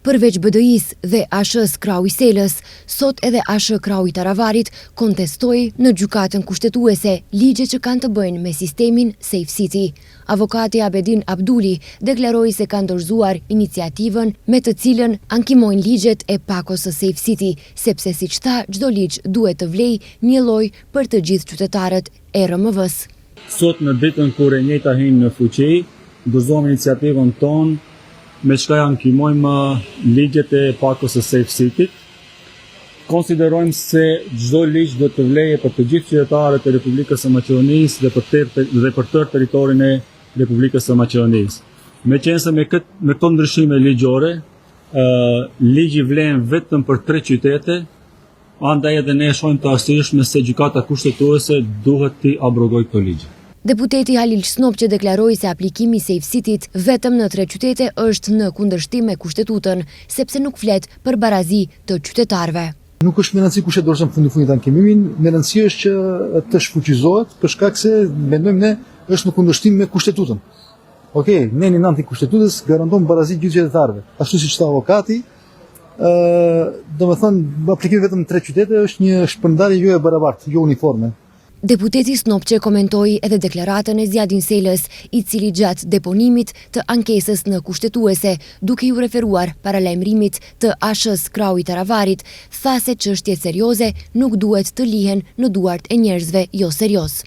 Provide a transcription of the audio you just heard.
Përveç BDI-s dhe ASH-s Krau i Selës, sot edhe ASH Krau i Taravarit kontestoi në gjykatën kushtetuese ligje që kanë të bëjnë me sistemin Safe City. Avokati Abedin Abduli deklaroi se kanë dorëzuar iniciativën me të cilën ankimojnë ligjet e pakos së Safe City, sepse siç tha, çdo ligj duhet të vlejë një lloj për të gjithë qytetarët e RMV-s. Sot në ditën kur e njëjta hin në fuqi, dorëzojmë iniciativën tonë me çka ankimojmë ligjet e pakos së Safe City. Konsiderojmë se çdo ligj do të vlejë për të gjithë qytetarët e Republikës së Maqedonisë dhe për tërë territorin e Republikës së Maqedonisë. Meqense me këto ndryshime ligjore, ligji vlen vetëm për 3 qytete, andaj edhe ne shohim të arsyeshme se gjykata kushtetuese duhet t'i abrogojë këto ligje. Deputeti Halil Snopçe deklaroi se aplikimi Safe City-t vetëm në 3 qytete është në kundërshtim me kushtetutën, sepse nuk flet për barazi të qytetarëve. Nuk është me rëndësi kush e dorëzon fundit ankimimin, me rëndësi është që të shfuqizohet për shkak se mendojmë ne është në kundërshtim me kushtetutën. Okej, ne në anti kushtetutës garanton barazi gjithë qytetarëve. Ashtu siç tha avokati, domethënë aplikimi vetëm në 3 qytete është një shpërndarje jo e barabartë, jo uniforme. Deputeti Snopçe komentoi edhe deklaratën e Zjadin Selës, i cili gjatë deponimit të ankesës në kushtetuese, duke ju referuar paralajmërimit të ASH-s Krau i Taravarit, tha se çështjet serioze nuk duhet të lihen në duart e njerëzve jo serioz.